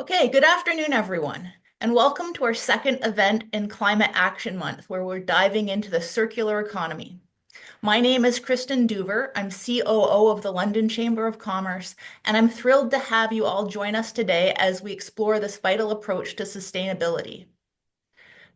Okay, good afternoon, everyone, and welcome to our second event in Climate Action Month, where we're diving into the circular economy. My name is Kristen Duver. I'm COO of the London Chamber of Commerce, and I'm thrilled to have you all join us today as we explore this vital approach to sustainability.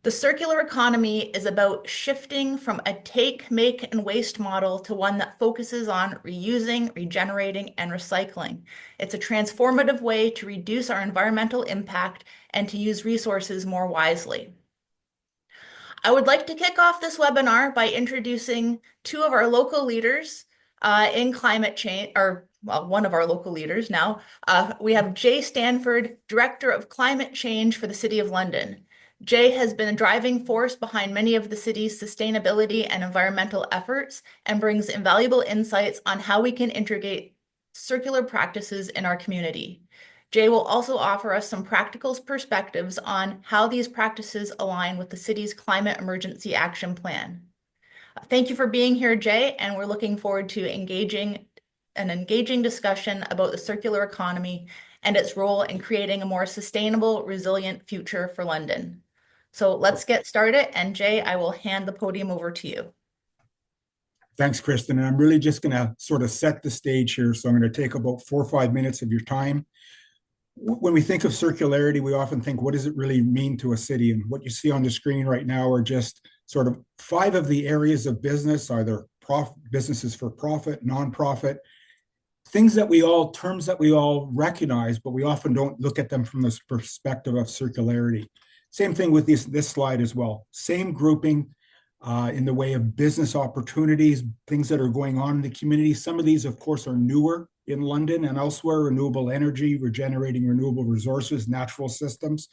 The circular economy is about shifting from a take, make, and waste model to one that focuses on reusing, regenerating, and recycling. It's a transformative way to reduce our environmental impact and to use resources more wisely. I would like to kick off this webinar by introducing two of our local leaders in climate change, or well, one of our local leaders now. We have Jay Stanford, Director of Climate Change for the City of London. Jay has been a driving force behind many of the city's sustainability and environmental efforts and brings invaluable insights on how we can integrate circular practices in our community. Jay will also offer us some practical perspectives on how these practices align with the city's climate emergency action plan. Thank you for being here, Jay, and we're looking forward to an engaging discussion about the circular economy and its role in creating a more sustainable, resilient future for London. So let's get started, and Jay, I will hand the podium over to you. Thanks, Kristen. And I'm really just going to sort of set the stage here. So I'm going to take about 4 or 5 minutes of your time. When we think of circularity, we often think, what does it really mean to a city? And what you see on the screen right now are just sort of 5 of the areas of business, either businesses for profit, nonprofit, terms that we all recognize, but we often don't look at them from this perspective of circularity. Same thing with this slide as well. Same grouping in the way of business opportunities, things that are going on in the community. Some of these, of course, are newer in London and elsewhere: renewable energy, regenerating renewable resources, natural systems.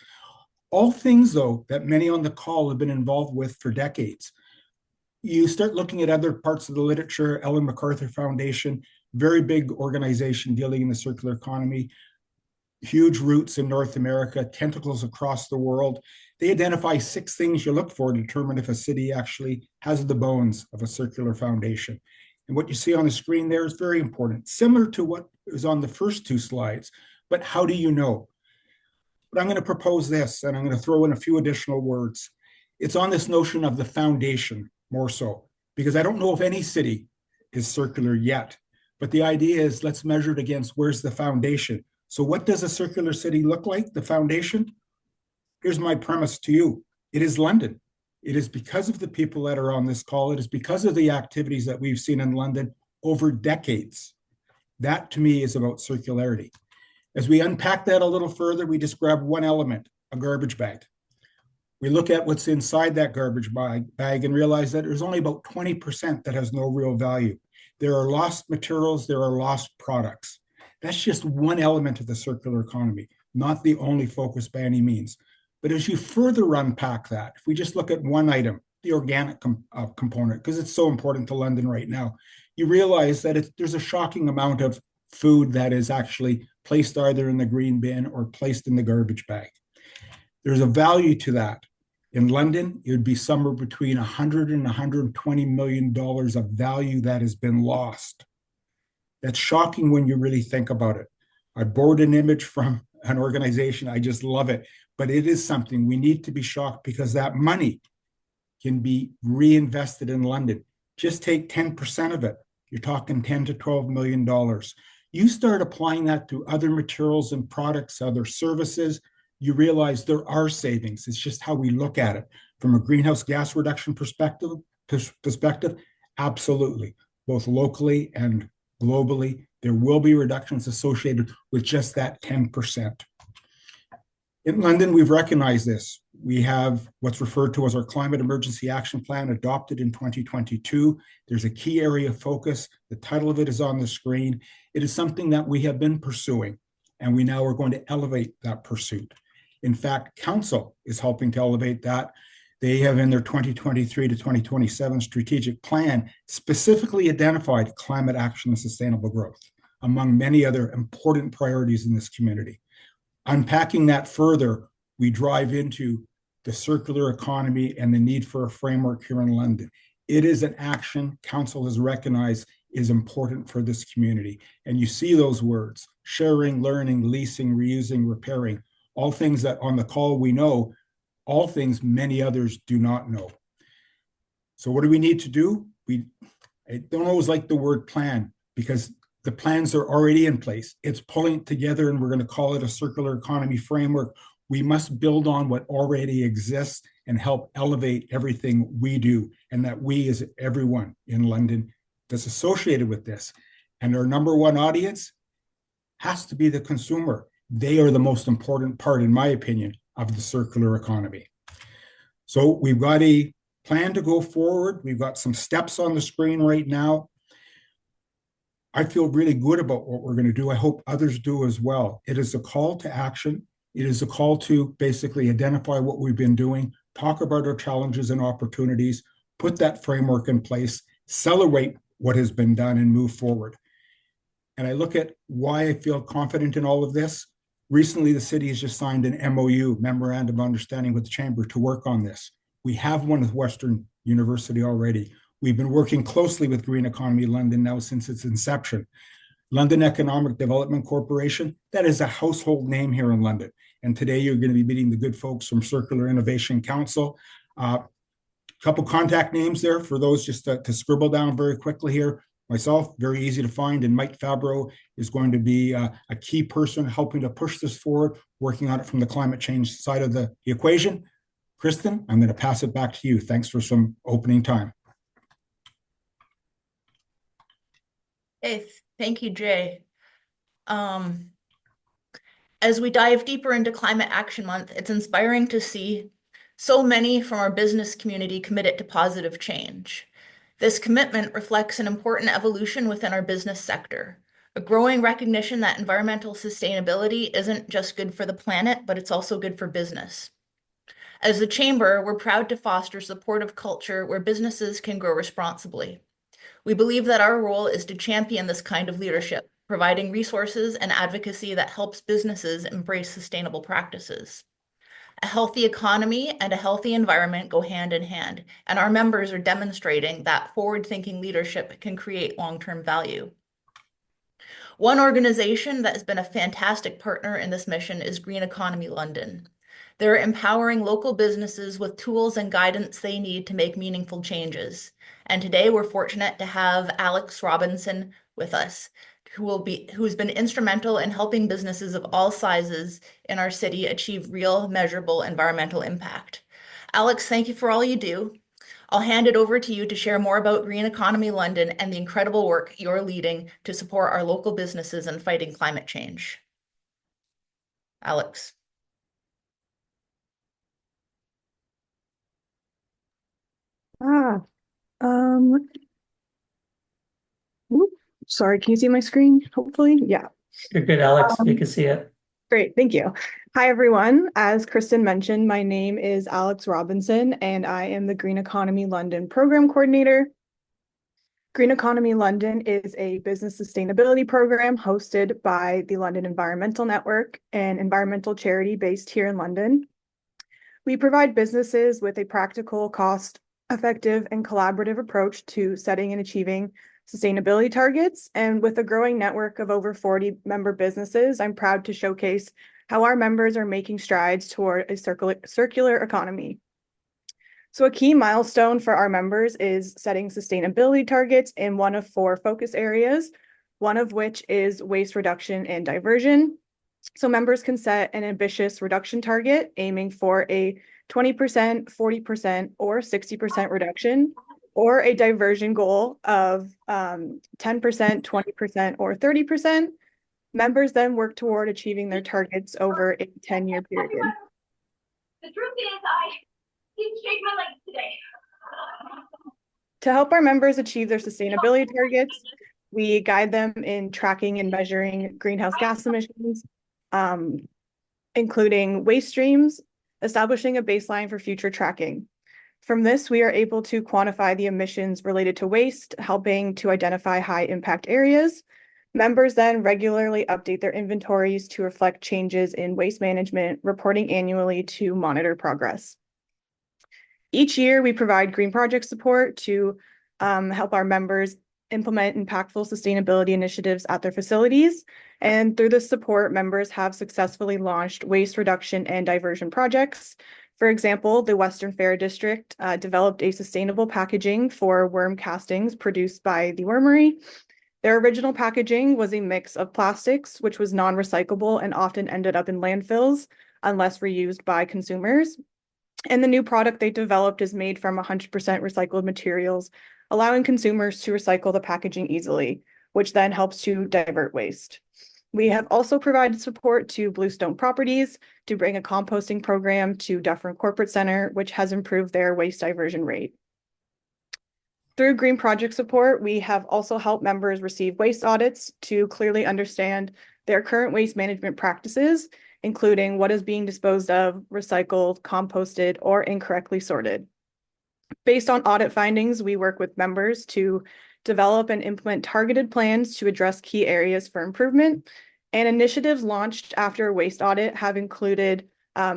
All things, though, that many on the call have been involved with for decades. You start looking at other parts of the literature. Ellen MacArthur Foundation, very big organization dealing in the circular economy, huge roots in North America, tentacles across the world. They identify 6 things you look for to determine if a city actually has the bones of a circular foundation. And what you see on the screen there is very important, similar to what is on the first 2 slides. But how do you know? But I'm going to propose this, and I'm going to throw in a few additional words. It's on this notion of the foundation more so, because I don't know if any city is circular yet. But the idea is, let's measure it against where's the foundation. So what does a circular city look like, the foundation? Here's my premise to you. It is London. It is because of the people that are on this call. It is because of the activities that we've seen in London over decades. That, to me, is about circularity. As we unpack that a little further, we just grab one element, a garbage bag. We look at what's inside that garbage bag and realize that there's only about 20% that has no real value. There are lost materials, there are lost products. That's just one element of the circular economy, not the only focus by any means. But as you further unpack that, if we just look at one item, the organic component, because it's so important to London right now, you realize that there's a shocking amount of food that is actually placed either in the green bin or placed in the garbage bag. There's a value to that. In London, it would be somewhere between $100 and $120 million of value that has been lost. That's shocking when you really think about it. I borrowed an image from an organization. I just love it. But it is something we need to be shocked, because that money can be reinvested in London. Just take 10% of it. You're talking $10 to $12 million. You start applying that to other materials and products, other services, you realize there are savings. It's just how we look at it. From a greenhouse gas reduction perspective, absolutely. Both locally and globally, there will be reductions associated with just that 10%. In London, we've recognized this. We have what's referred to as our Climate Emergency Action Plan, adopted in 2022. There's a key area of focus. The title of it is on the screen. It is something that we have been pursuing, and we now are going to elevate that pursuit. In fact, Council is helping to elevate that. They have, in their 2023 to 2027 strategic plan, specifically identified climate action and sustainable growth, among many other important priorities in this community. Unpacking that further, we drive into the circular economy and the need for a framework here in London. It is an action Council has recognized is important for this community. And you see those words: sharing, learning, leasing, reusing, repairing. all things that on the call we know, all things many others do not know. So what do we need to do? I don't always like the word plan because the plans are already in place. It's pulling it together, and we're going to call it a circular economy framework. We must build on what already exists and help elevate everything we do, and that we is everyone in London that's associated with this. And our number one audience has to be the consumer. They are the most important part, in my opinion, of the circular economy. So we've got a plan to go forward. We've got some steps on the screen right now. I feel really good about what we're going to do. I hope others do as well. It is a call to action. It is a call to basically identify what we've been doing, talk about our challenges and opportunities, put that framework in place, celebrate what has been done, and move forward. And I look at why I feel confident in all of this. Recently, the city has just signed an MOU, Memorandum of Understanding, with the Chamber to work on this. We have one with Western University already. We've been working closely with Green Economy London now since its inception. London Economic Development Corporation, that is a household name here in London. And today you're going to be meeting the good folks from Circular Innovation Council. A couple contact names there for those just to scribble down very quickly here. Myself, very easy to find, and Mike Fabro is going to be a key person helping to push this forward, working on it from the climate change side of the equation. Kristen, I'm going to pass it back to you. Thanks for some opening time. Hey, thank you, Jay. As we dive deeper into Climate Action Month, it's inspiring to see so many from our business community committed to positive change. This commitment reflects an important evolution within our business sector, a growing recognition that environmental sustainability isn't just good for the planet, but it's also good for business. As the Chamber, we're proud to foster supportive culture where businesses can grow responsibly. We believe that our role is to champion this kind of leadership, providing resources and advocacy that helps businesses embrace sustainable practices. A healthy economy and a healthy environment go hand in hand, and our members are demonstrating that forward-thinking leadership can create long-term value. One organization that has been a fantastic partner in this mission is Green Economy London. They're empowering local businesses with tools and guidance they need to make meaningful changes. And today we're fortunate to have Alix Robinson with us, who's been instrumental in helping businesses of all sizes in our city achieve real, measurable environmental impact. Alix, thank you for all you do. I'll hand it over to you to share more about Green Economy London and the incredible work you're leading to support our local businesses in fighting climate change. Alix. Ah, um, sorry, can you see my screen? Hopefully, yeah. You're good, Alix. We can see it. Great, thank you. Hi, everyone. As Kristen mentioned, my name is Alix Robinson, and I am the Green Economy London Program Coordinator. Green Economy London is a business sustainability program hosted by the London Environmental Network, an environmental charity based here in London. We provide businesses with a practical, cost-effective, and collaborative approach to setting and achieving sustainability targets. And with a growing network of over 40 member businesses, I'm proud to showcase how our members are making strides toward a circular economy. So a key milestone for our members is setting sustainability targets in one of 4 focus areas, one of which is waste reduction and diversion. So members can set an ambitious reduction target aiming for a 20%, 40%, or 60% reduction, or a diversion goal of 10%, 20%, or 30%. Members then work toward achieving their targets over a 10-year period. The truth is, I didn't shave my legs today. To help our members achieve their sustainability targets, we guide them in tracking and measuring greenhouse gas emissions, including waste streams, establishing a baseline for future tracking. From this, we are able to quantify the emissions related to waste, helping to identify high impact areas. Members then regularly update their inventories to reflect changes in waste management, reporting annually to monitor progress. Each year, we provide green project support to help our members implement impactful sustainability initiatives at their facilities. And through this support, members have successfully launched waste reduction and diversion projects. For example, the Western Fair District developed a sustainable packaging for worm castings produced by the Wormery. Their original packaging was a mix of plastics, which was non-recyclable and often ended up in landfills unless reused by consumers. And the new product they developed is made from 100% recycled materials, allowing consumers to recycle the packaging easily, which then helps to divert waste. We have also provided support to Bluestone Properties to bring a composting program to Dufferin Corporate Center, which has improved their waste diversion rate. Through Green Project support, we have also helped members receive waste audits to clearly understand their current waste management practices, including what is being disposed of, recycled, composted, or incorrectly sorted. Based on audit findings, we work with members to develop and implement targeted plans to address key areas for improvement. And initiatives launched after a waste audit have included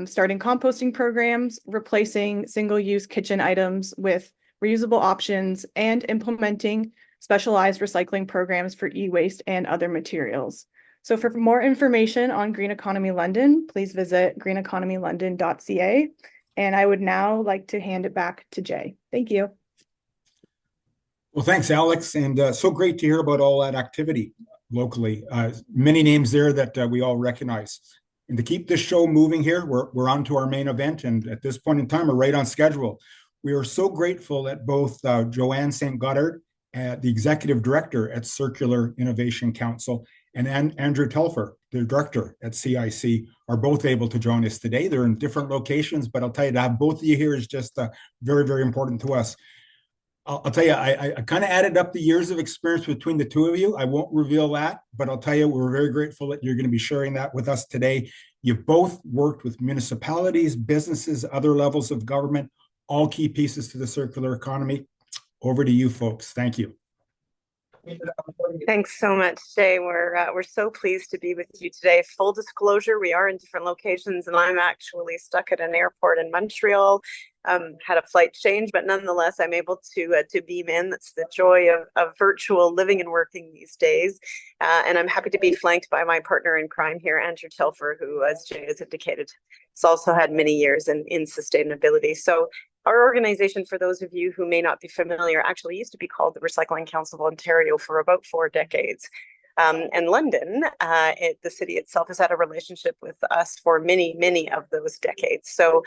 starting composting programs, replacing single-use kitchen items with reusable options, and implementing specialized recycling programs for e-waste and other materials. So for more information on Green Economy London, please visit greeneconomylondon.ca. And I would now like to hand it back to Jay. Thank you. Well, thanks, Alix. And so great to hear about all that activity locally. Many names there that we all recognize. And to keep this show moving here, we're on to our main event. And at this point in time, we're right on schedule. We are so grateful that both Joanne St.Godard, the executive director at Circular Innovation Council, and Andrew Telfer, the director at CIC, are both able to join us today. They're in different locations, but I'll tell you, to have both of you here is just very, very important to us. I'll tell you, I kind of added up the years of experience between the two of you. I won't reveal that, but I'll tell you, we're very grateful that you're going to be sharing that with us today. You've both worked with municipalities, businesses, other levels of government, all key pieces to the circular economy. Over to you folks. Thank you. Thanks so much, Jay. We're so pleased to be with you today. Full disclosure, we are in different locations, and I'm actually stuck at an airport in Montreal. Had a flight change, but nonetheless, I'm able to beam in. That's the joy of virtual living and working these days. And I'm happy to be flanked by my partner in crime here, Andrew Telfer, who, as Jay has indicated, has also had many years in sustainability. So our organization, for those of you who may not be familiar, actually used to be called the Recycling Council of Ontario for about 4 decades. And London, the city itself, has had a relationship with us for many, many of those decades. So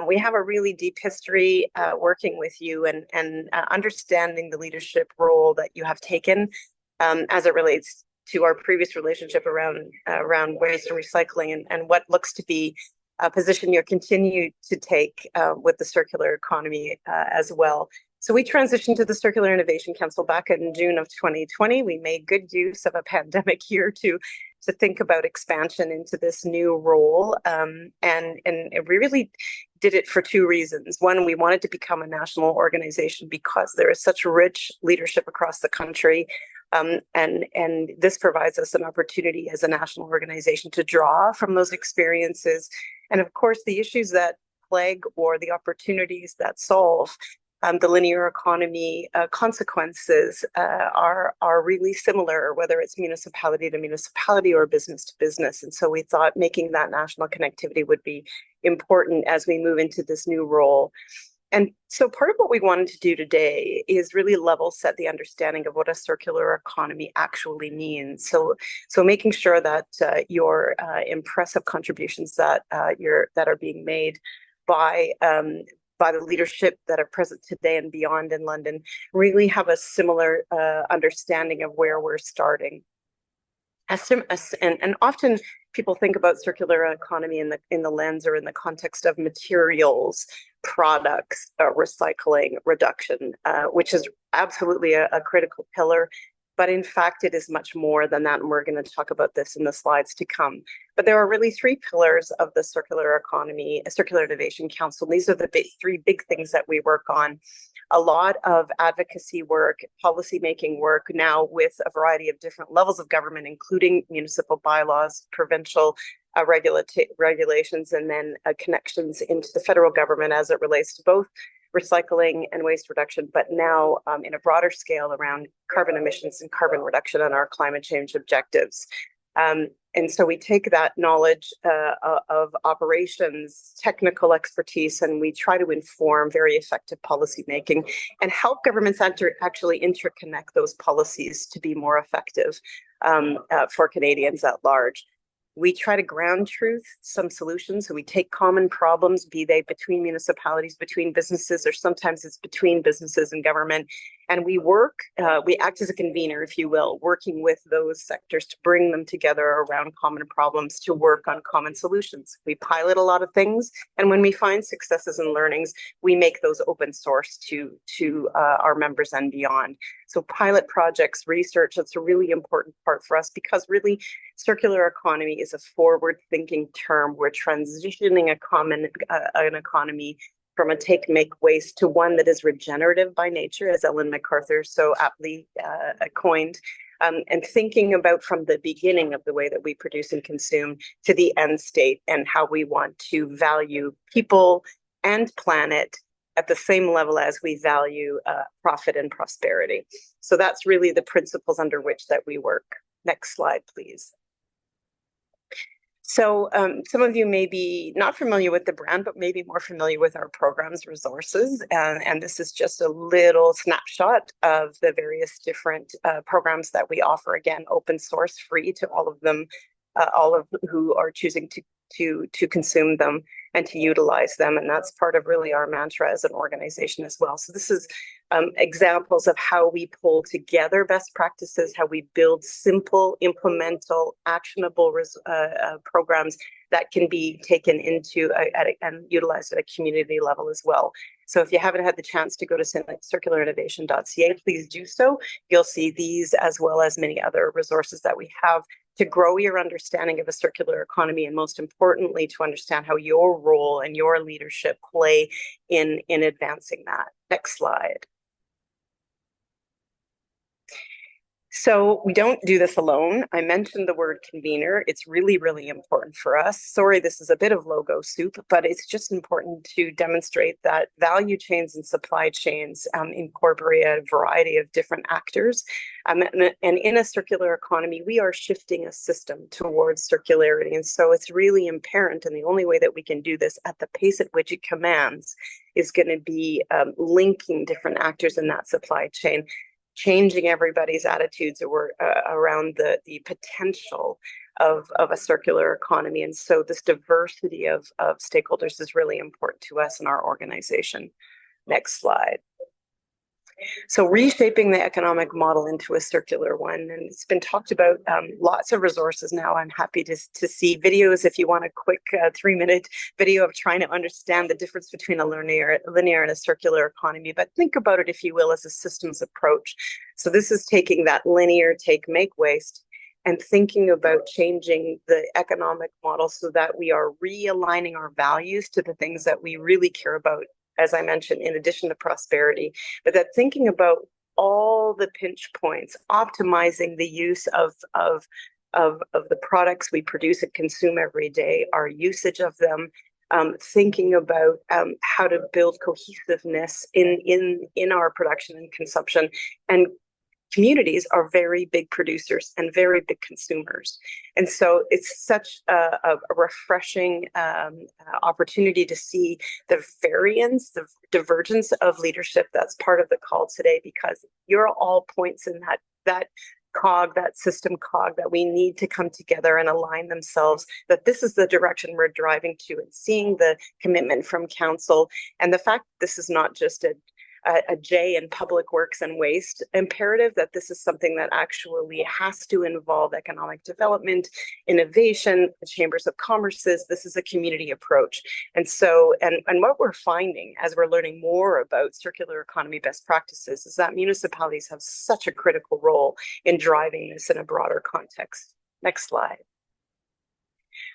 we have a really deep history working with you and understanding the leadership role that you have taken as it relates to our previous relationship around waste and recycling and what looks to be a position you'll continue to take with the circular economy as well. So we transitioned to the Circular Innovation Council back in June of 2020. We made good use of a pandemic year to think about expansion into this new role. And we really did it for 2 reasons. One, we wanted to become a national organization because there is such rich leadership across the country. And this provides us an opportunity as a national organization to draw from those experiences. And of course, the issues that plague or the opportunities that solve the linear economy consequences are really similar, whether it's municipality to municipality or business to business. And so we thought making that national connectivity would be important as we move into this new role. And so part of what we wanted to do today is really level set the understanding of what a circular economy actually means. So making sure that your impressive contributions that are being made by the leadership that are present today and beyond in London really have a similar understanding of where we're starting. And often people think about circular economy in the lens or in the context of materials, products, recycling, reduction, which is absolutely a critical pillar. But in fact, it is much more than that. And we're going to talk about this in the slides to come. But there are really 3 pillars of the Circular Economy, Circular Innovation Council. These are the 3 big things that we work on. A lot of advocacy work, policymaking work now with a variety of different levels of government, including municipal bylaws, provincial regulations, and then connections into the federal government as it relates to both recycling and waste reduction, but now in a broader scale around carbon emissions and carbon reduction and our climate change objectives. And so we take that knowledge of operations, technical expertise, and we try to inform very effective policymaking and help governments actually interconnect those policies to be more effective for Canadians at large. We try to ground truth some solutions. So we take common problems, be they between municipalities, between businesses, or sometimes it's between businesses and government. And we work, we act as a convener, if you will, working with those sectors to bring them together around common problems to work on common solutions. We pilot a lot of things. And when we find successes and learnings, we make those open source to our members and beyond. So pilot projects, research, that's a really important part for us because really circular economy is a forward-thinking term. We're transitioning an economy from a take-make waste to one that is regenerative by nature, as Ellen MacArthur so aptly coined, and thinking about from the beginning of the way that we produce and consume to the end state and how we want to value people and planet at the same level as we value profit and prosperity. So that's really the principles under which that we work. Next slide, please. So some of you may be not familiar with the brand, but maybe more familiar with our program's resources. And this is just a little snapshot of the various different programs that we offer. Again, open source, free to all of them, all of who are choosing to consume them and to utilize them. And that's part of really our mantra as an organization as well. So this is examples of how we pull together best practices, how we build simple, implementable, actionable programs that can be taken into and utilized at a community level as well. So if you haven't had the chance to go to circularinnovation.ca, please do so. You'll see these as well as many other resources that we have to grow your understanding of a circular economy, and most importantly, to understand how your role and your leadership play in advancing that. Next slide. So we don't do this alone. I mentioned the word convener. It's really, really important for us. Sorry, this is a bit of logo soup, but it's just important to demonstrate that value chains and supply chains incorporate a variety of different actors. And in a circular economy, we are shifting a system towards circularity. And so it's really apparent, and the only way that we can do this at the pace at which it commands is going to be linking different actors in that supply chain, changing everybody's attitudes around the potential of a circular economy. And so this diversity of stakeholders is really important to us in our organization. Next slide. So reshaping the economic model into a circular one, and it's been talked about, lots of resources now. I'm happy to see videos if you want a quick 3-minute video of trying to understand the difference between a linear and a circular economy. But think about it, if you will, as a systems approach. So this is taking that linear take, make, waste, and thinking about changing the economic model so that we are realigning our values to the things that we really care about, as I mentioned, in addition to prosperity, but that thinking about all the pinch points, optimizing the use of the products we produce and consume every day, our usage of them, thinking about how to build cohesiveness in our production and consumption. And communities are very big producers and very big consumers. And so it's such a refreshing opportunity to see the variance, the divergence of leadership that's part of the call today, because you're all points in that cog, that system cog, that we need to come together and align themselves, that this is the direction we're driving to, and seeing the commitment from council and the fact that this is not just a J in public works and waste imperative, that this is something that actually has to involve economic development, innovation, the chambers of commerces. This is a community approach. And so, and what we're finding as we're learning more about circular economy best practices is that municipalities have such a critical role in driving this in a broader context. Next slide.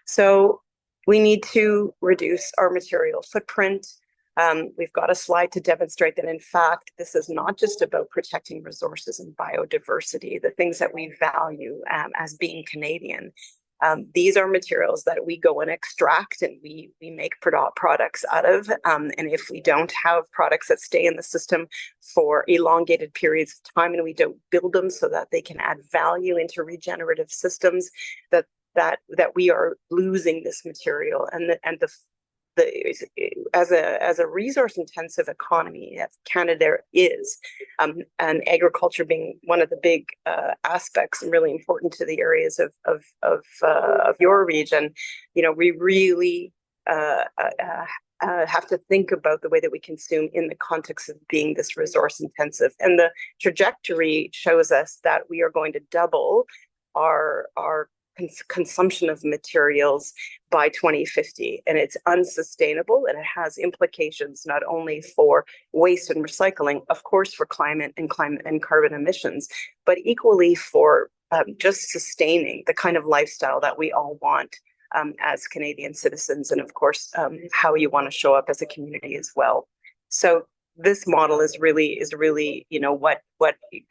So we need to reduce our material footprint. We've got a slide to demonstrate that, in fact, this is not just about protecting resources and biodiversity, the things that we value as being Canadian. These are materials that we go and extract and we make products out of. And if we don't have products that stay in the system for elongated periods of time and we don't build them so that they can add value into regenerative systems, that we are losing this material. As a resource intensive economy, as Canada is, and agriculture being one of the big aspects and really important to the areas of your region, we really have to think about the way that we consume in the context of being this resource intensive. And the trajectory shows us that we are going to double our consumption of materials by 2050, and it's unsustainable, and it has implications not only for waste and recycling, of course, for climate and carbon emissions, but equally for just sustaining the kind of lifestyle that we all want as Canadian citizens, and of course how you want to show up as a community as well. So this model is really what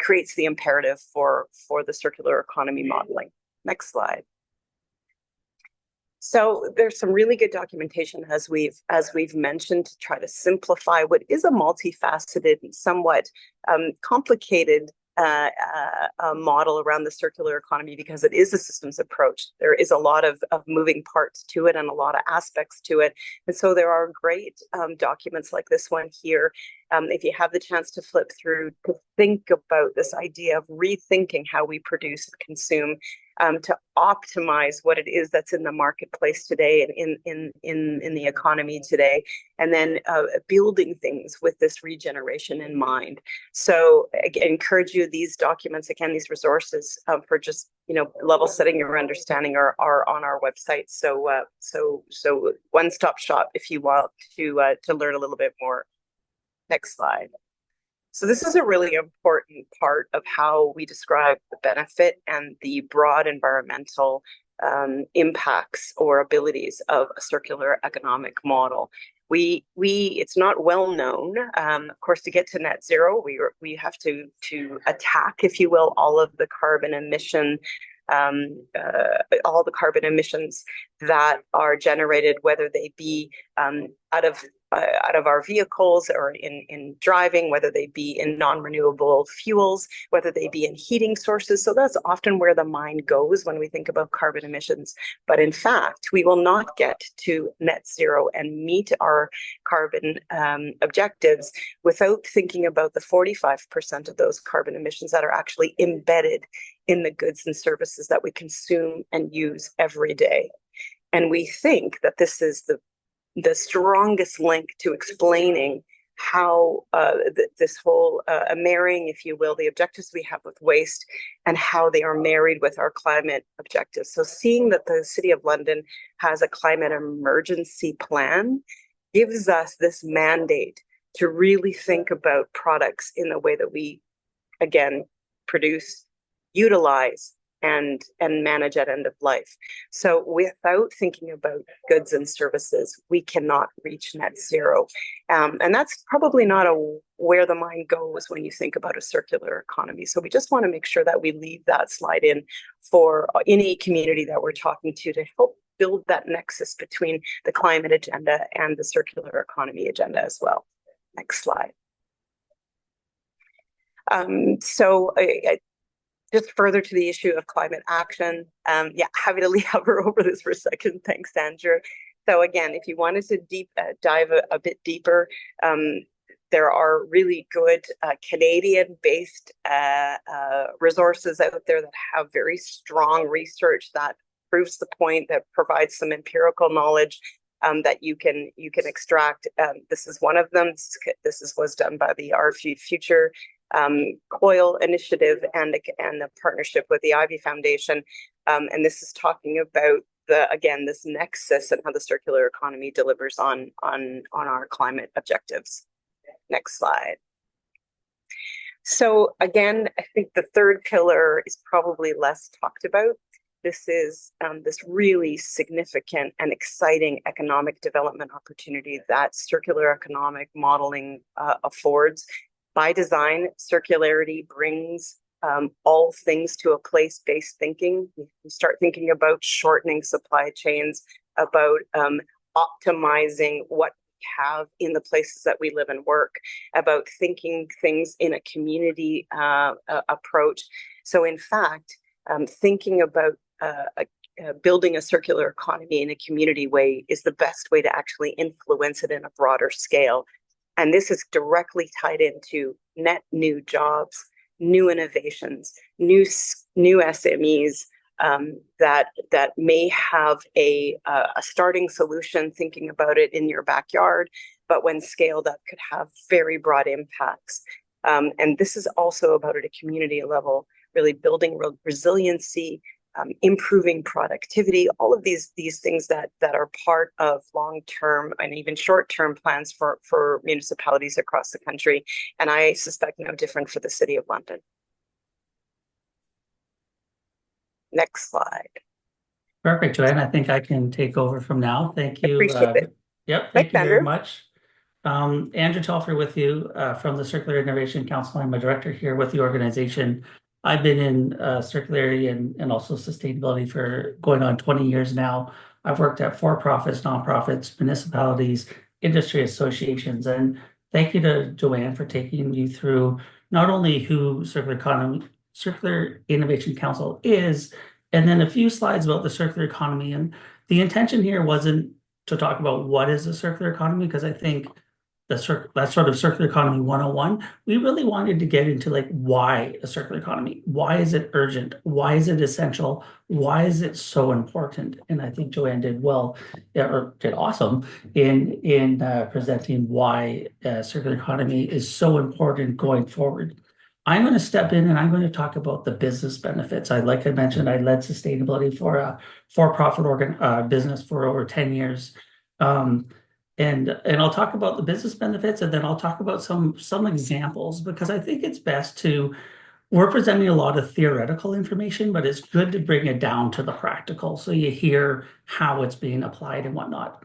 creates the imperative for the circular economy modeling. Next slide. So there's some really good documentation, as we've mentioned, to try to simplify what is a multifaceted and somewhat complicated model around the circular economy, because it is a systems approach. There is a lot of moving parts to it and a lot of aspects to it. And so there are great documents like this one here. If you have the chance to flip through, to think about this idea of rethinking how we produce and consume, to optimize what it is that's in the marketplace today and in the economy today, and then building things with this regeneration in mind. So I encourage you, these documents, again, these resources for just level setting your understanding are on our website. So one-stop shop if you want to learn a little bit more. Next slide. So this is a really important part of how we describe the benefit and the broad environmental impacts or abilities of a circular economic model. It's not well known. Of course, to get to net zero, we have to attack, if you will, all the carbon emissions that are generated, whether they be out of our vehicles or in driving, whether they be in non-renewable fuels, whether they be in heating sources. So that's often where the mind goes when we think about carbon emissions. But in fact, we will not get to net zero and meet our carbon objectives without thinking about the 45% of those carbon emissions that are actually embedded in the goods and services that we consume and use every day. And we think that this is the strongest link to explaining how this whole marrying, if you will, the objectives we have with waste and how they are married with our climate objectives. So seeing that the City of London has a climate emergency plan gives us this mandate to really think about products in the way that we, again, produce, utilize, and manage at end of life. So without thinking about goods and services, we cannot reach net zero. And that's probably not where the mind goes when you think about a circular economy. So we just want to make sure that we leave that slide in for any community that we're talking to help build that nexus between the climate agenda and the circular economy agenda as well. Next slide. Just further to the issue of climate action, happy to hover over this for a second. Thanks, Andrew. So again, if you wanted to dive a bit deeper, there are really good Canadian-based resources out there that have very strong research that proves the point, that provides some empirical knowledge that you can extract. This is one of them. This was done by the Our Future COIL initiative and a partnership with the Ivy Foundation, and this is talking about this nexus and how the circular economy delivers on our climate objectives. Next slide. So again, I think the third pillar is probably less talked about. This is this really significant and exciting economic development opportunity that circular economic modeling affords. By design, circularity brings all things to a place-based thinking. We start thinking about shortening supply chains, about optimizing what we have in the places that we live and work, about thinking things in a community approach. So in fact, thinking about building a circular economy in a community way is the best way to actually influence it in a broader scale. And this is directly tied into net new jobs, new innovations, new SMEs that may have a starting solution, thinking about it in your backyard, but when scaled up could have very broad impacts. And this is also about at a community level, really building resiliency, improving productivity, all of these things that are part of long-term and even short-term plans for municipalities across the country. And I suspect no different for the City of London. Next slide. Perfect, Joanne. I think I can take over from now. Thank you. Appreciate it. Yep, Thanks, thank you very Andrew. much. Andrew Telfer with you from the Circular Innovation Council. I'm a director here with the organization. I've been in circularity and also sustainability for going on 20 years now. I've worked at for-profits, nonprofits, municipalities, industry associations, and thank you to Joanne for taking you through not only who Circular Innovation Council is, and then a few slides about the circular economy. And the intention here wasn't to talk about what is a circular economy, because I think that's sort of circular economy 101. We really wanted to get into like why a circular economy, why is it urgent, why is it essential, why is it so important? And I think Joanne did well, or did awesome in presenting why circular economy is so important going forward. I'm going to step in and I'm going to talk about the business benefits. Like I mentioned, I led sustainability for a for-profit business for over 10 years. And I'll talk about the business benefits, and then I'll talk about some examples, because I think it's best we're presenting a lot of theoretical information, but it's good to bring it down to the practical so you hear how it's being applied and whatnot.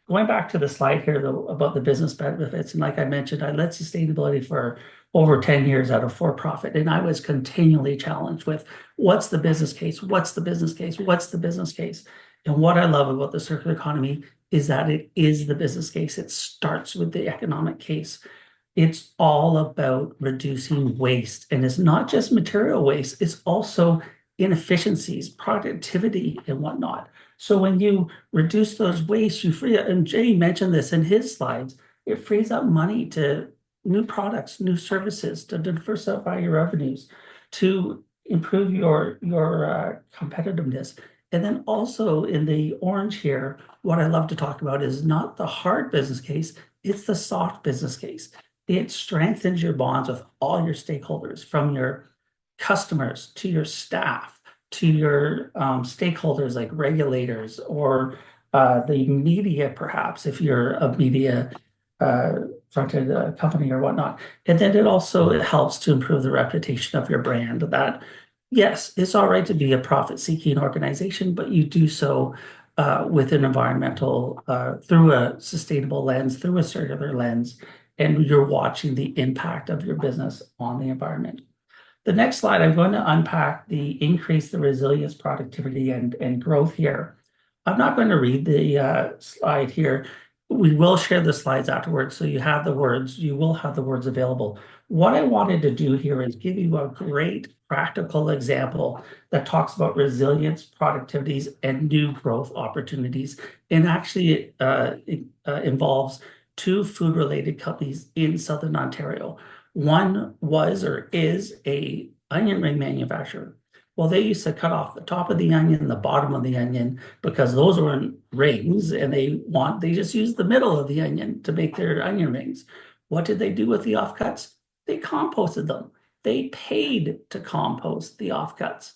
Going back to the slide here though, about the business benefits, and like I mentioned, I led sustainability for over 10 years out of for-profit, and I was continually challenged with what's the business case? What's the business case? What's the business case? And what I love about the circular economy is that it is the business case. It starts with the economic case. It's all about reducing waste. And it's not just material waste, it's also inefficiencies, productivity, and whatnot. So when you reduce those wastes, you free up, and Jay mentioned this in his slides, it frees up money to new products, new services, to diversify your revenues, to improve your competitiveness. And then also in the orange here, what I love to talk about is not the hard business case, it's the soft business case. It strengthens your bonds with all your stakeholders, from your customers to your staff to your stakeholders like regulators or the media, perhaps, if you're a media fronted company or whatnot. And then it helps to improve the reputation of your brand, that yes, it's all right to be a profit-seeking organization, but you do so with an environmental, through a sustainable lens, through a circular lens, and you're watching the impact of your business on the environment. The next slide, I'm going to unpack the resilience, productivity, and growth here. I'm not going to read the slide here. We will share the slides afterwards, so you have the words. You will have the words available. What I wanted to do here is give you a great practical example that talks about resilience, productivities, and new growth opportunities. And actually, it involves two food-related companies in Southern Ontario. One was or is a onion ring manufacturer. Well, they used to cut off the top of the onion and the bottom of the onion because those weren't rings, and they just used the middle of the onion to make their onion rings. What did they do with the offcuts? They composted them. They paid to compost the offcuts.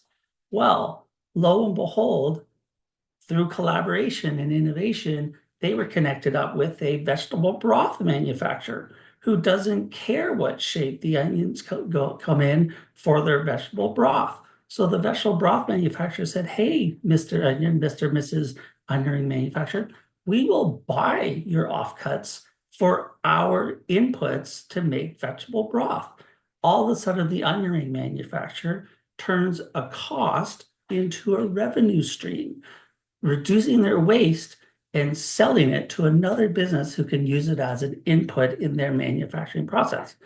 Well, lo and behold, through collaboration and innovation, they were connected up with a vegetable broth manufacturer who doesn't care what shape the onions come in for their vegetable broth. So the vegetable broth manufacturer said, hey, Mr. Onion, Mr. and Mrs. Onion ring manufacturer, we will buy your offcuts for our inputs to make vegetable broth. all of a sudden the onion ring manufacturer turns a cost into a revenue stream, reducing their waste and selling it to another business who can use it as an input in their manufacturing process.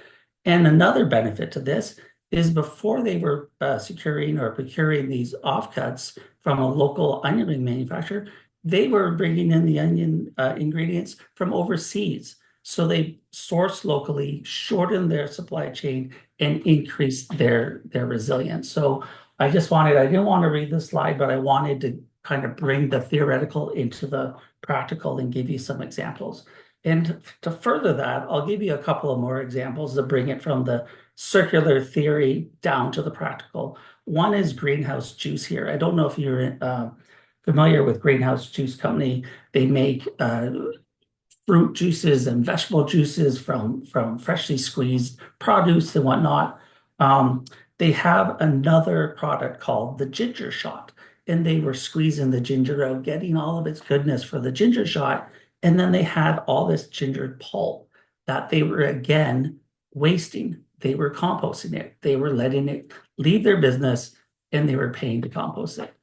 And another benefit to this is before they were securing or procuring these offcuts from a local onion ring manufacturer, they were bringing in the onion ingredients from overseas. So they sourced locally, shortened their supply chain, and increased their resilience. So I didn't want to read the slide, but I wanted to kind of bring the theoretical into the practical and give you some examples. And to further that, I'll give you a couple of more examples to bring it from the circular theory down to the practical. One is greenhouse juice here. I don't know if you're familiar with Greenhouse Juice Company. They make fruit juices and vegetable juices from freshly squeezed produce and whatnot. They have another product called the ginger shot, and they were squeezing the ginger out, getting all of its goodness for the ginger shot. And then they had all this ginger pulp that they were again wasting. They were composting it. They were letting it leave their business and they were paying to compost it.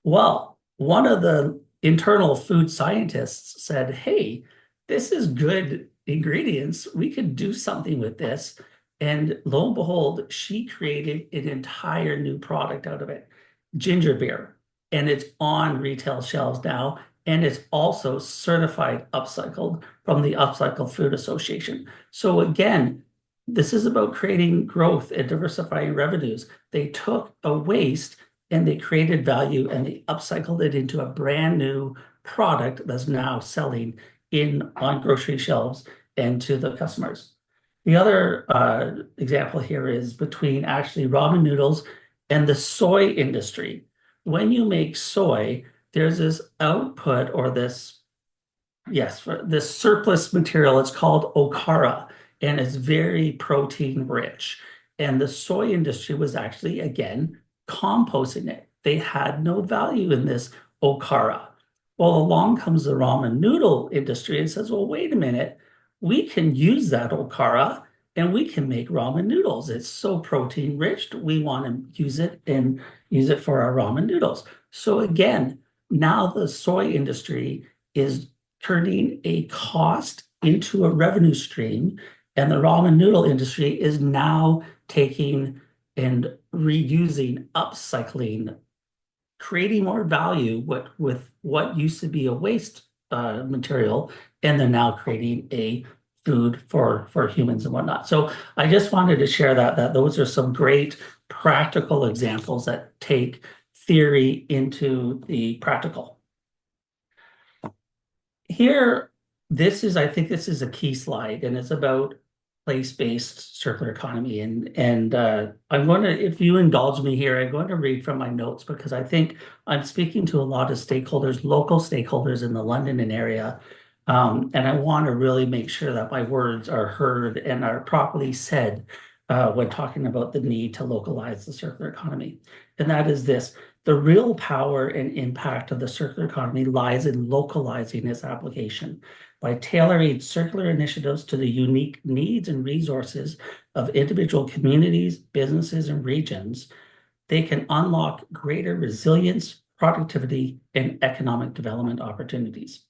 Well, one of the internal food scientists said, hey, this is good ingredients. We could do something with this. And lo and behold, she created an entire new product out of it, ginger beer. And it's on retail shelves now. And it's also certified upcycled from the Upcycled Food Association. So again, this is about creating growth and diversifying revenues. They took a waste and they created value and they upcycled it into a brand new product that's now selling on grocery shelves and to the customers. The other example here is between actually ramen noodles and the soy industry. When you make soy, there's this output or this surplus material. It's called okara, and it's very protein rich. And the soy industry was actually, again, composting it. They had no value in this okara. Well, along comes the ramen noodle industry and says, well, wait a minute, we can use that okara and we can make ramen noodles. It's so protein rich. We want to use it and use it for our ramen noodles. So again, now the soy industry is turning a cost into a revenue stream, and the ramen noodle industry is now taking and reusing, upcycling, creating more value with what used to be a waste material, and they're now creating a food for humans and whatnot. So I just wanted to share that those are some great practical examples that take theory into the practical. Here, I think this is a key slide, and it's about place-based circular economy. And I'm going to, if you indulge me here, I'm going to read from my notes because I think I'm speaking to a lot of stakeholders, local stakeholders in the London area. And I want to really make sure that my words are heard and are properly said when talking about the need to localize the circular economy. And that is this: the real power and impact of the circular economy lies in localizing its application. By tailoring circular initiatives to the unique needs and resources of individual communities, businesses, and regions, they can unlock greater resilience, productivity, and economic development opportunities.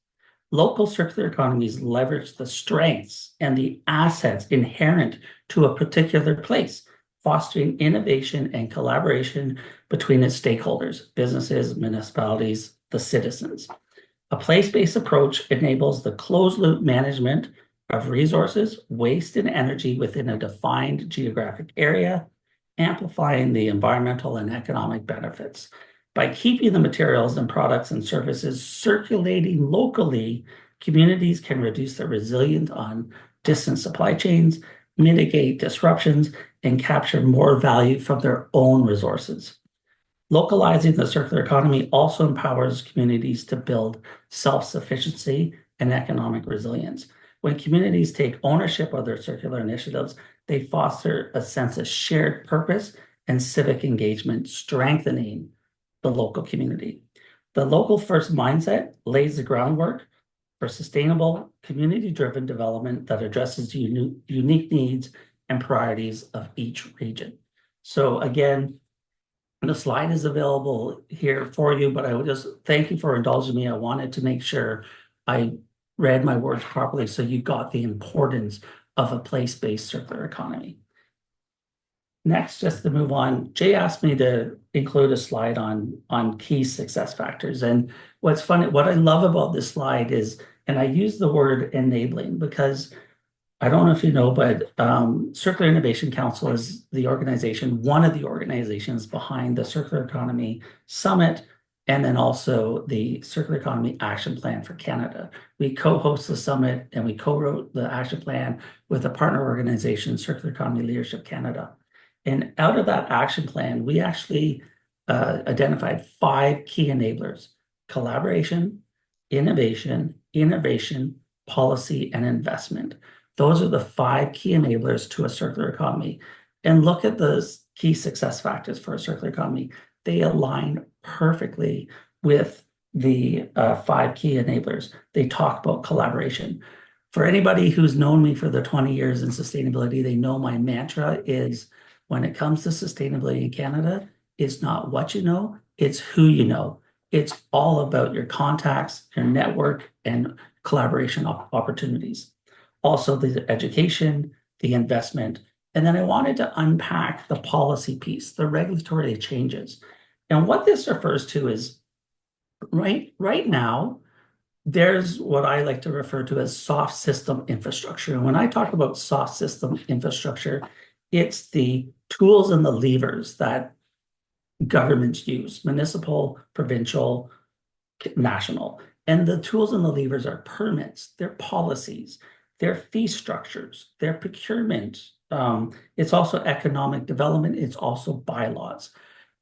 Local circular economies leverage the strengths and the assets inherent to a particular place, fostering innovation and collaboration between its stakeholders, businesses, municipalities, the citizens. A place-based approach enables the closed-loop management of resources, waste, and energy within a defined geographic area, amplifying the environmental and economic benefits. By keeping the materials and products and services circulating locally, communities can reduce their reliance on distant supply chains, mitigate disruptions, and capture more value from their own resources. Localizing the circular economy also empowers communities to build self-sufficiency and economic resilience. When communities take ownership of their circular initiatives, they foster a sense of shared purpose and civic engagement, strengthening the local community. The local first mindset lays the groundwork for sustainable, community-driven development that addresses unique needs and priorities of each region. So again, the slide is available here for you, but I would just thank you for indulging me. I wanted to make sure I read my words properly so you got the importance of a place-based circular economy. Next, just to move on, Jay asked me to include a slide on key success factors. And what's funny, what I love about this slide is, and I use the word enabling because I don't know if you know, but Circular Innovation Council is the organization, one of the organizations behind the Circular Economy Summit, and then also the Circular Economy Action Plan for Canada. We co-host the summit and we co-wrote the action plan with a partner organization, Circular Economy Leadership Canada. And out of that action plan, we actually identified 5 key enablers: collaboration, innovation, policy, and investment. Those are the 5 key enablers to a circular economy. And look at those key success factors for a circular economy. They align perfectly with the 5 key enablers. They talk about collaboration. For anybody who's known me for the 20 years in sustainability, they know my mantra is, when it comes to sustainability in Canada, it's not what you know, it's who you know. It's all about your contacts, your network, and collaboration opportunities. Also the education, the investment, and then I wanted to unpack the policy piece, the regulatory changes. And what this refers to is right now, there's what I like to refer to as soft system infrastructure. And when I talk about soft system infrastructure, it's the tools and the levers that governments use, municipal, provincial, national. And the tools and the levers are permits, they're policies, their fee structures, their procurement. It's also economic development. It's also bylaws.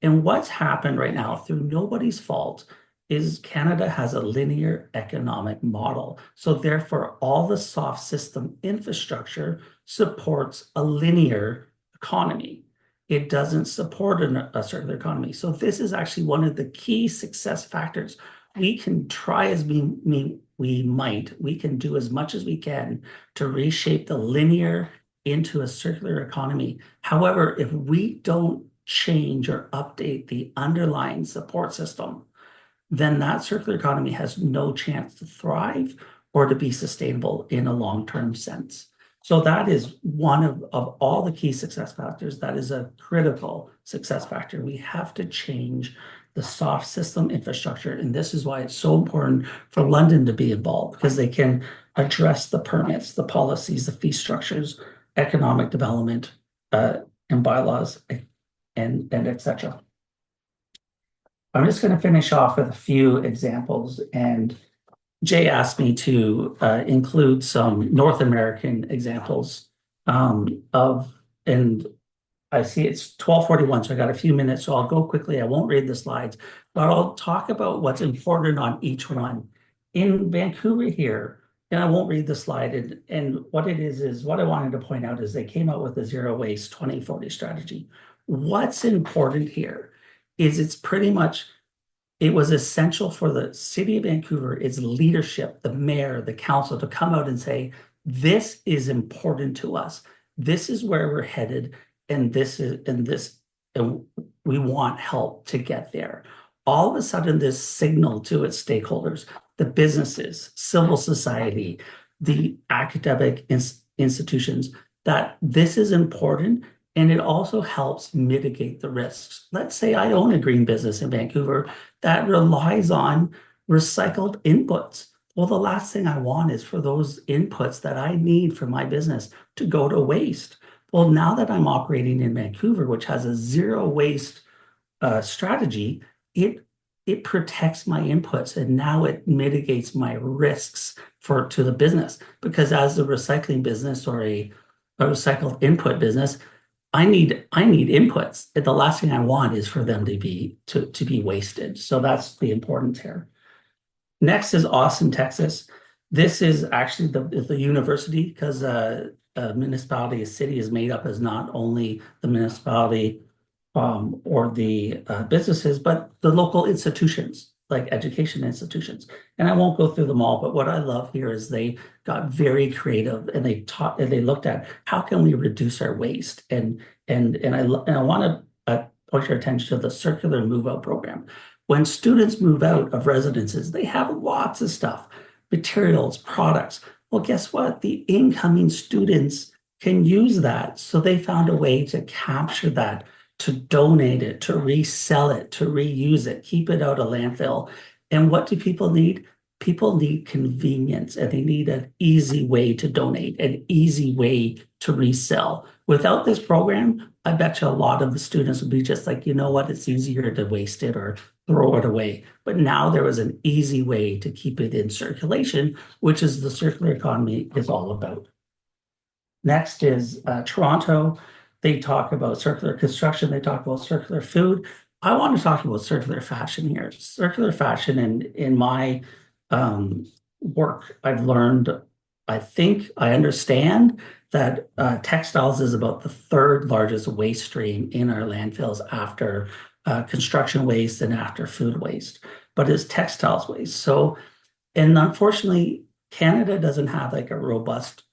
And what's happened right now, through nobody's fault, is Canada has a linear economic model. So therefore, all the soft system infrastructure supports a linear economy. It doesn't support a circular economy. So this is actually one of the key success factors. We can try as we can do as much as we can to reshape the linear into a circular economy. However, if we don't change or update the underlying support system, then that circular economy has no chance to thrive or to be sustainable in a long-term sense. So that is one of all the key success factors. That is a critical success factor. We have to change the soft system infrastructure. And this is why it's so important for London to be involved, because they can address the permits, the policies, the fee structures, economic development, and bylaws, and et cetera. I'm just going to finish off with a few examples, and Jay asked me to include some North American examples and I see it's 12:41, so I got a few minutes, so I'll go quickly. I won't read the slides, but I'll talk about what's important on each one. In Vancouver here, and I won't read the slide, and what it is what I wanted to point out is they came out with a zero waste 2040 strategy. What's important here is it's pretty much, it was essential for the city of Vancouver, its leadership, the mayor, the council, to come out and say, this is important to us. This is where we're headed, and we want help to get there. All of a sudden, this signal to its stakeholders, the businesses, civil society, the academic institutions, that this is important. And it also helps mitigate the risks. Let's say I own a green business in Vancouver that relies on recycled inputs. Well, the last thing I want is for those inputs that I need for my business to go to waste. Well, now that I'm operating in Vancouver, which has a zero waste strategy, it protects my inputs, and now it mitigates my risks to the business. Because as a recycling business or a recycled input business, I need inputs. The last thing I want is for them to be wasted. So that's the importance here. Next is Austin, Texas. This is actually the university, because a municipality, a city, is made up as not only the municipality or the businesses, but the local institutions. like education institutions. And I won't go through them all, but what I love here is they got very creative and they looked at how can we reduce our waste and I want to point your attention to the circular move out program. When students move out of residences, they have lots of stuff, materials, products. Well, guess what? The incoming students can use that. So they found a way to capture that, to donate it, to resell it, to reuse it, keep it out of landfill. And what do people need? People need convenience and they need an easy way to donate, an easy way to resell. Without this program, I bet you a lot of the students would be just like, you know what, it's easier to waste it or throw it away. But now there was an easy way to keep it in circulation, which is the circular economy is all about. Next is Toronto. They talk about circular construction. They talk about circular food. I want to talk about circular fashion here. Circular fashion in my work, I've learned, I think I understand that textiles is about the third largest waste stream in our landfills after construction waste and after food waste, but it's textiles waste. So, and unfortunately, Canada doesn't have like a robust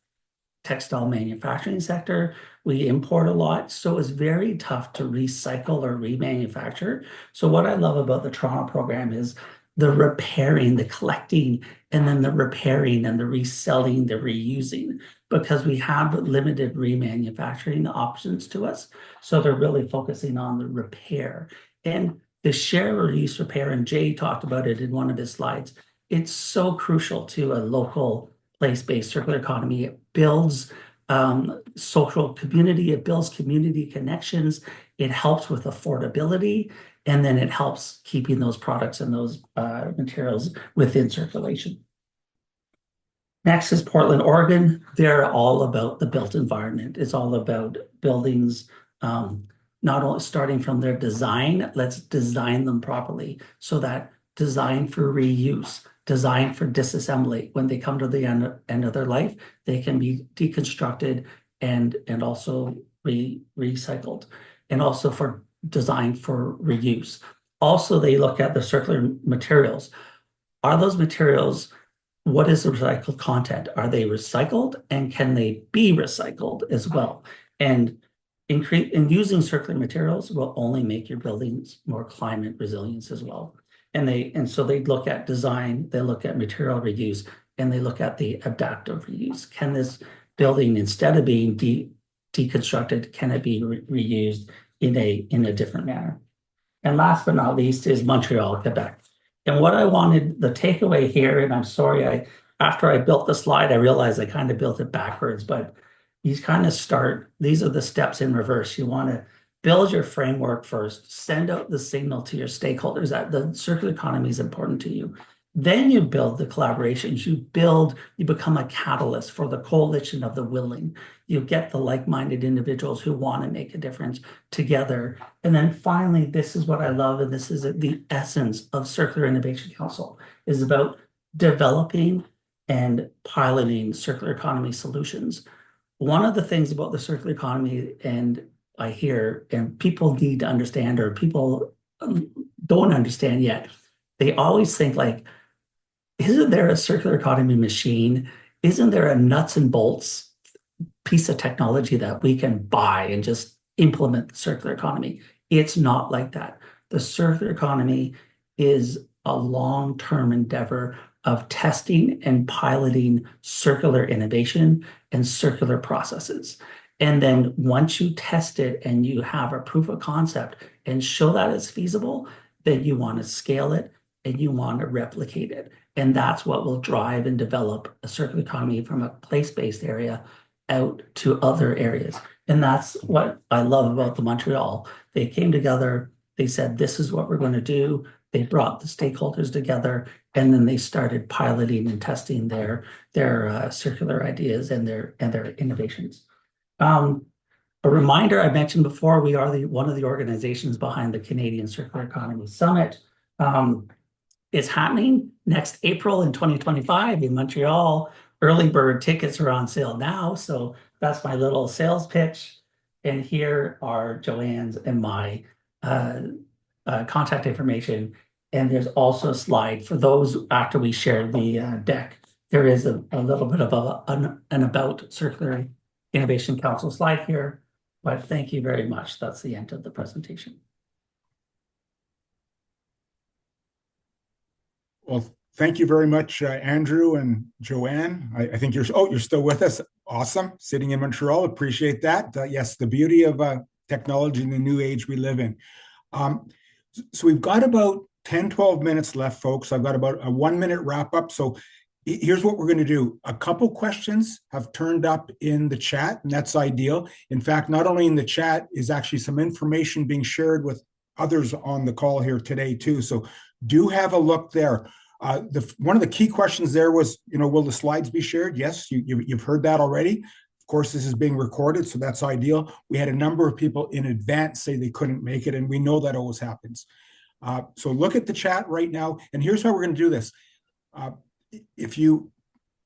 textile manufacturing sector. We import a lot, so it's very tough to recycle or remanufacture. So what I love about the Toronto program is the repairing, the collecting, and then the repairing and the reselling, the reusing, because we have limited remanufacturing options to us. So they're really focusing on the repair and the share, reuse, repair. And Jay talked about it in one of his slides. It's so crucial to a local place-based circular economy. It builds social community, it builds community connections, it helps with affordability, and then it helps keeping those products and those materials within circulation. Next is Portland, Oregon. They're all about the built environment. It's all about buildings, not only starting from their design, let's design them properly so that design for reuse, design for disassembly. When they come to the end of their life, they can be deconstructed and also recycled, and also for design for reuse. Also, they look at the circular materials. Are those materials, what is the recycled content? Are they recycled and can they be recycled as well? And using circular materials will only make your buildings more climate resilient as well. And so they look at design, they look at material reuse, and they look at the adaptive reuse. Can this building, instead of being deconstructed, can it be reused in a different manner? And last but not least is Montreal, Quebec. And what I wanted, the takeaway here, and I'm sorry, after I built the slide, I realized I kind of built it backwards, but you kind of start, these are the steps in reverse. You want to build your framework first, send out the signal to your stakeholders that the circular economy is important to you. Then you build the collaborations, you become a catalyst for the coalition of the willing. You get the like-minded individuals who want to make a difference together. And then finally, this is what I love, and this is the essence of Circular Innovation Council, is about developing and piloting circular economy solutions. One of the things about the circular economy, and I hear, and people need to understand, or people don't understand yet, they always think like, isn't there a circular economy machine? Isn't there a nuts and bolts piece of technology that we can buy and just implement the circular economy? It's not like that. The circular economy is a long-term endeavor of testing and piloting circular innovation and circular processes. And then once you test it and you have a proof of concept and show that it's feasible, then you want to scale it and you want to replicate it. And that's what will drive and develop a circular economy from a place-based area out to other areas. And that's what I love about the Montreal. They came together, they said, this is what we're going to do. They brought the stakeholders together, and then they started piloting and testing their circular ideas and their innovations. A reminder, I mentioned before, we are one of the organizations behind the Canadian Circular Economy Summit. It's happening next April in 2025 in Montreal. Early bird tickets are on sale now, so that's my little sales pitch. And here are Joanne's and my contact information. And there's also a slide for those after we share the deck. There is a little bit of an about Circular Innovation Council slide here, but thank you very much. That's the end of the presentation. Well, thank you very much, Andrew and Joanne. I think you're still with us. Awesome. Sitting in Montreal. Appreciate that. Yes, the beauty of technology in the new age we live in. So we've got about 10, 12 minutes left, folks. I've got about a 1 minute wrap up. So here's what we're going to do. A couple questions have turned up in the chat, and that's ideal. In fact, not only in the chat is actually some information being shared with others on the call here today too. So do have a look there. One of the key questions there was, will the slides be shared? Yes, you've heard that already. Of course, this is being recorded, so that's ideal. We had a number of people in advance say they couldn't make it, and we know that always happens. So look at the chat right now, and here's how we're going to do this. If you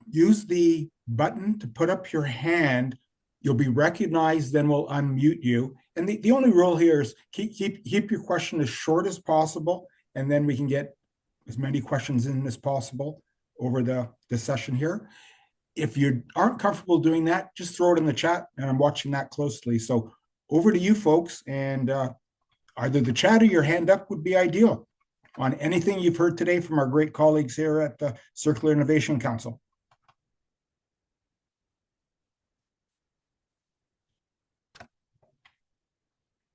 use the button to put up your hand, you'll be recognized, then we'll unmute you. And the only rule here is keep your question as short as possible, and then we can get as many questions in as possible over the session here. If you aren't comfortable doing that, just throw it in the chat, and I'm watching that closely. So over to you folks, and either the chat or your hand up would be ideal on anything you've heard today from our great colleagues here at the Circular Innovation Council.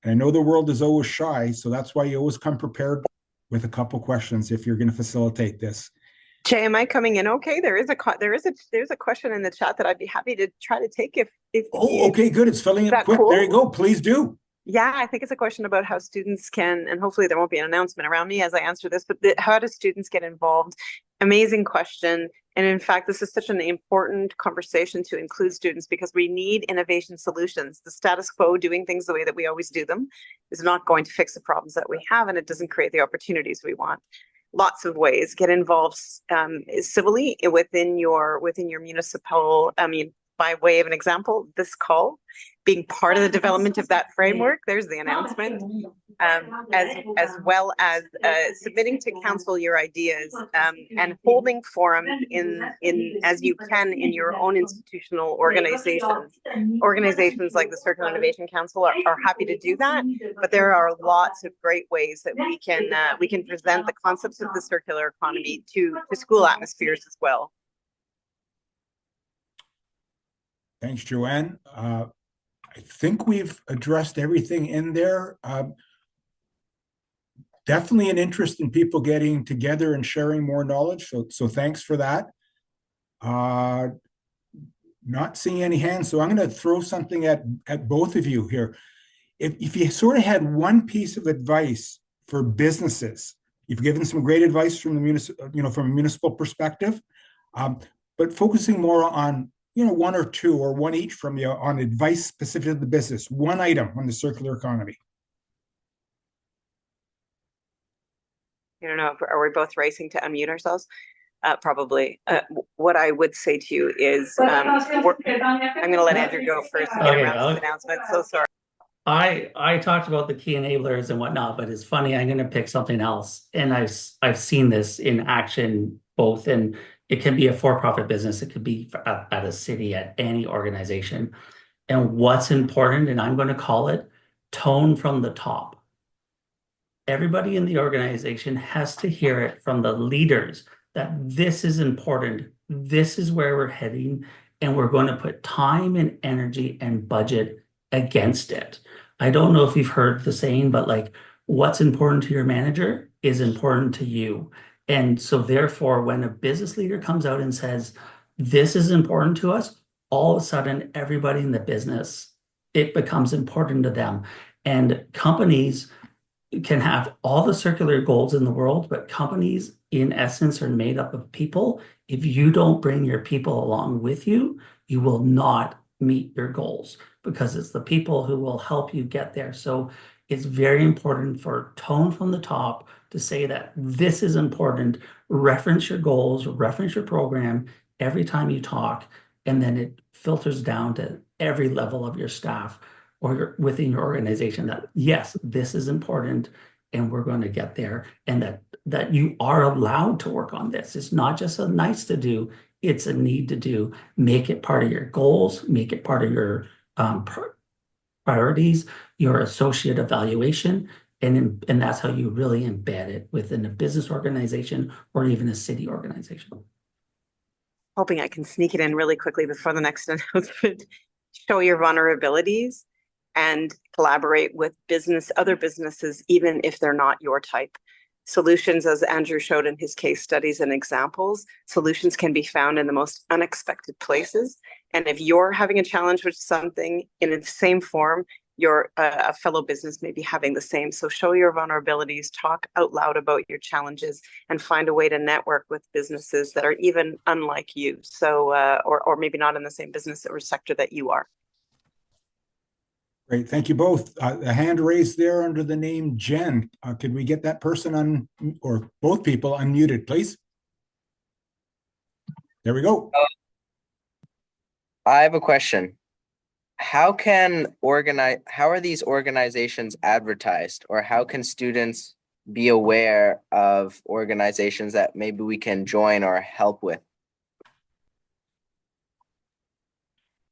And I know the world is always shy, so that's why you always come prepared with a couple questions if you're going to facilitate this. Jay, am I coming in okay? There's a question in the chat that I'd be happy to try to take if okay, good. It's filling up quick. Cool? There you go. Please do. Yeah, I think it's a question about how students can, and hopefully there won't be an announcement around me as I answer this, but how do students get involved? Amazing question. And in fact, this is such an important conversation to include students because we need innovation solutions. The status quo, doing things the way that we always do them, is not going to fix the problems that we have, and it doesn't create the opportunities we want. Lots of ways. Get involved civilly within your municipal, by way of an example, this call, being part of the development of that framework, there's the announcement, as well as submitting to council your ideas and holding forums in as you can in your own institutional organizations. Organizations like the Circular Innovation Council are happy to do that, but there are lots of great ways that we can present the concepts of the circular economy to school atmospheres as well. Thanks, Joanne. I think we've addressed everything in there. Definitely an interest in people getting together and sharing more knowledge. So thanks for that. Not seeing any hands, so I'm going to throw something at both of you here. If you sort of had one piece of advice for businesses, you've given some great advice from the from a municipal perspective, but focusing more on one or two or one each from you on advice specific to the business, one item on the circular economy. I don't know, are we both racing to unmute ourselves? Probably. What I would say to you is, I'm going to let Andrew go first and get around this announcement. So sorry. I talked about the key enablers and whatnot, but it's funny, I'm going to pick something else. And I've seen this in action, both in, it can be a for-profit business, it could be at a city, at any organization. And what's important, and I'm going to call it tone from the top. Everybody in the organization has to hear it from the leaders that this is important, this is where we're heading, and we're going to put time and energy and budget against it. I don't know if you've heard the saying, but like, what's important to your manager is important to you. And so therefore, when a business leader comes out and says, this is important to us, all of a sudden, everybody in the business, it becomes important to them. And companies can have all the circular goals in the world, but companies in essence are made up of people. If you don't bring your people along with you, you will not meet your goals because it's the people who will help you get there. So it's very important for tone from the top to say that this is important, reference your goals, reference your program every time you talk, and then it filters down to every level of your staff or within your organization that, yes, this is important and we're going to get there, and that you are allowed to work on this. It's not just a nice to do, it's a need to do. Make it part of your goals, make it part of your priorities, your associate evaluation, and that's how you really embed it within a business organization or even a city organization. Hoping I can sneak it in really quickly before the next announcement. Show your vulnerabilities and collaborate with other businesses, even if they're not your type. Solutions, as Andrew showed in his case studies and examples, solutions can be found in the most unexpected places. And if you're having a challenge with something in the same form, your a fellow business may be having the same. So show your vulnerabilities, talk out loud about your challenges, and find a way to network with businesses that are even unlike you. So, or maybe not in the same business or sector that you are. Great, thank you both. A hand raised there under the name Jen. Could we get that person or both people unmuted, please? There we go. I have a question. How are these organizations advertised, or how can students be aware of organizations that maybe we can join or help with?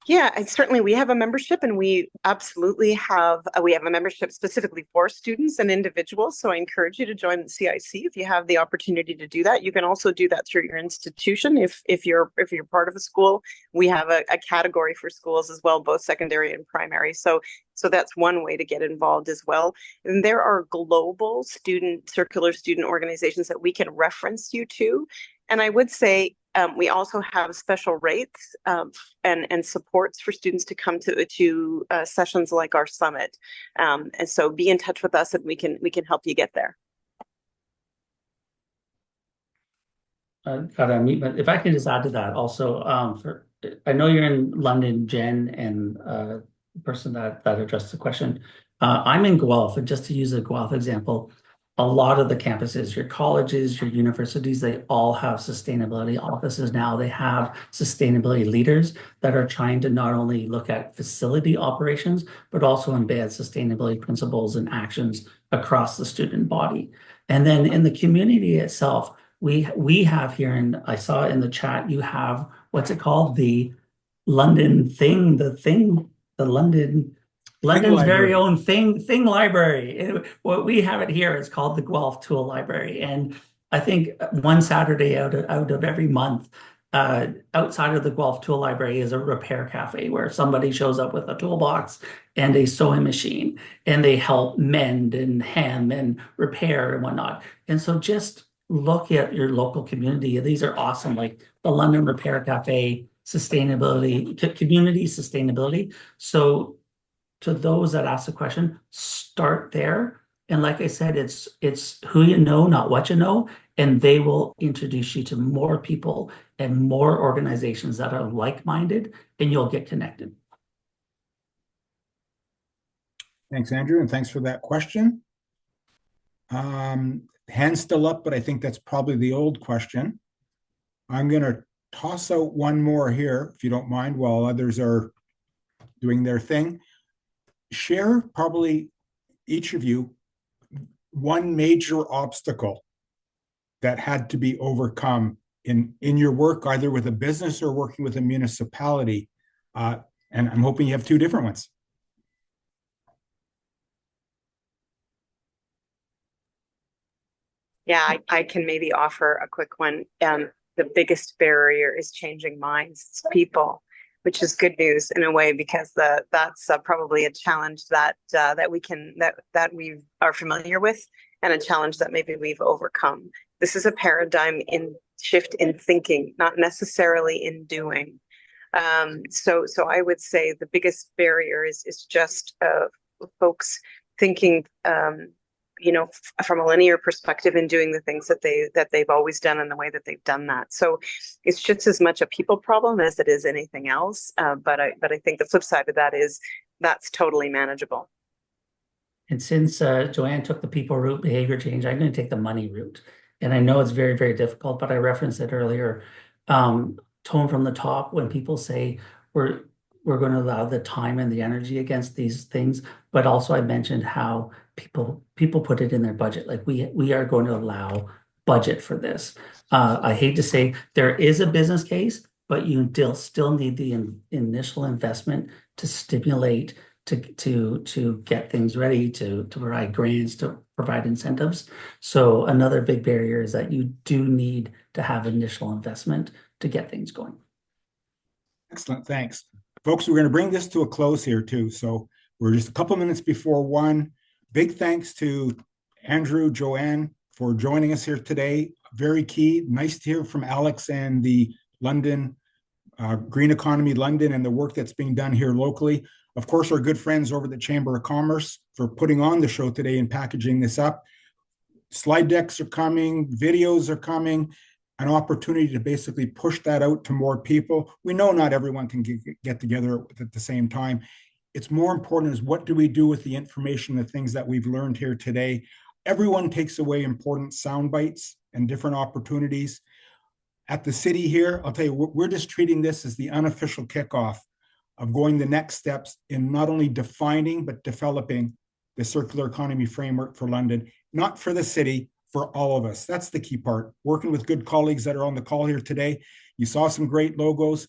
Yeah, and certainly we have a membership, and we absolutely have a membership specifically for students and individuals. So I encourage you to join the CIC if you have the opportunity to do that. You can also do that through your institution. If you're part of a school, we have a category for schools as well, both secondary and primary. So that's one way to get involved as well. And there are global circular student organizations that we can reference you to. And I would say we also have special rates and supports for students to come to sessions like our summit. And so be in touch with us, and we can help you get there. If I can just add to that also, I know you're in London, Jen, and the person that addressed the question. I'm in Guelph, and just to use a Guelph example, a lot of the campuses, your colleges, your universities, they all have sustainability offices now. They have sustainability leaders that are trying to not only look at facility operations, but also embed sustainability principles and actions across the student body. And then in the community itself, we have here, and I saw in the chat, you have, what's it called? The London thing, London's very own thing library. What we have it here is called the Guelph Tool Library. And I think one Saturday out of every month, outside of the Guelph Tool Library is a repair cafe where somebody shows up with a toolbox and a sewing machine, and they help mend and hem and repair and whatnot. And so just look at your local community. These are awesome, like the London Repair Cafe, sustainability, community sustainability. So to those that ask the question, start there. And like I said, it's who you know, not what you know, and they will introduce you to more people and more organizations that are like-minded, and you'll get connected. Thanks, Andrew, and thanks for that question. Hand's still up, but I think that's probably the old question. I'm going to toss out one more here, if you don't mind, while others are doing their thing. Share, probably each of you, one major obstacle that had to be overcome in your work, either with a business or working with a municipality. And I'm hoping you have two different ones. Yeah, I can maybe offer a quick one. The biggest barrier is changing minds. It's people, which is good news in a way, because that's probably a challenge that we are familiar with, and a challenge that maybe we've overcome. This is a paradigm shift in thinking, not necessarily in doing. So I would say the biggest barrier is just folks thinking from a linear perspective and doing the things that they've always done in the way that they've done that. So it's just as much a people problem as it is anything else. But I think the flip side of that is that's totally manageable. And since Joanne took the people route, behavior change, I'm going to take the money route. And I know it's very, very difficult, but I referenced it earlier. Tone from the top, when people say we're we're going to allow the time and the energy against these things. But also I mentioned how people put it in their budget. Like we are going to allow budget for this. I hate to say there is a business case, but you still need the initial investment to stimulate, to get things ready, to provide grants, to provide incentives. So another big barrier is that you do need to have initial investment to get things going. Excellent, thanks. Folks, we're going to bring this to a close here too. So we're just a couple minutes before 1. Big thanks to Andrew, Joanne for joining us here today. Very key. Nice to hear from Alix and the London Green Economy London and the work that's being done here locally. Of course, our good friends over at the Chamber of Commerce for putting on the show today and packaging this up. Slide decks are coming, videos are coming, an opportunity to basically push that out to more people. We know not everyone can get together at the same time. It's more important is what do we do with the information, the things that we've learned here today. Everyone takes away important sound bites and different opportunities. At the city here, I'll tell you, we're just treating this as the unofficial kickoff of going the next steps in not only defining, but developing the circular economy framework for London, not for the city, for all of us. That's the key part. Working with good colleagues that are on the call here today. You saw some great logos.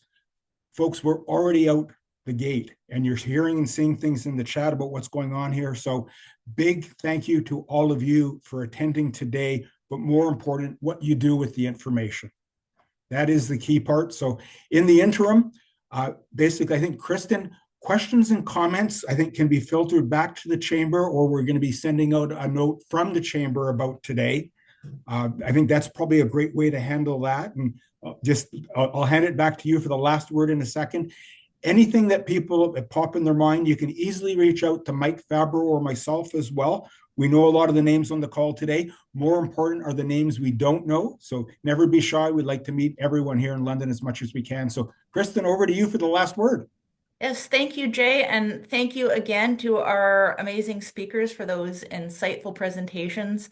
Folks, we're already out the gate and you're hearing and seeing things in the chat about what's going on here. So big thank you to all of you for attending today, but more important, what you do with the information. That is the key part. So in the interim, basically, I think, Kristen, questions and comments, I think, can be filtered back to the chamber, or we're going to be sending out a note from the chamber about today. I think that's probably a great way to handle that. And I'll hand it back to you for the last word in a second. Anything that people pop in their mind, you can easily reach out to Mike Fabro or myself as well. We know a lot of the names on the call today. More important are the names we don't know. So never be shy. We'd like to meet everyone here in London as much as we can. So Kristen, over to you for the last word. Yes, thank you, Jay, and thank you again to our amazing speakers for those insightful presentations.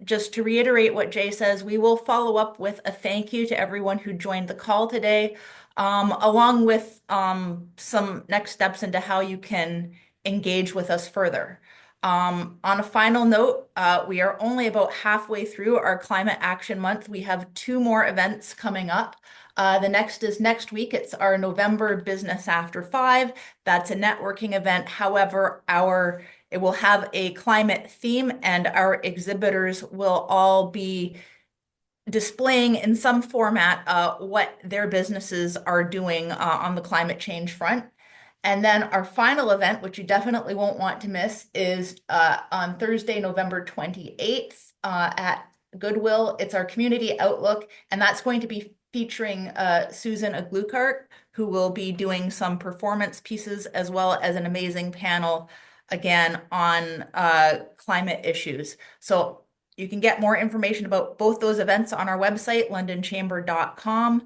Just to reiterate what Jay says, we will follow up with a thank you to everyone who joined the call today, along with some next steps into how you can engage with us further. On a final note, we are only about halfway through our Climate Action Month. We have 2 more events coming up. The next is next week. It's our November Business After 5. That's a networking event. However, it will have a climate theme, and our exhibitors will all be displaying in some format what their businesses are doing on the climate change front. And then our final event, which you definitely won't want to miss, is on Thursday, November 28th at Goodwill. It's our Community Outlook, and that's going to be featuring Susan Aglukart, who will be doing some performance pieces as well as an amazing panel, again, on climate issues. So you can get more information about both those events on our website, londonchamber.com.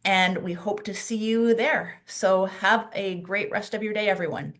And we hope to see you there. So have a great rest of your day, everyone.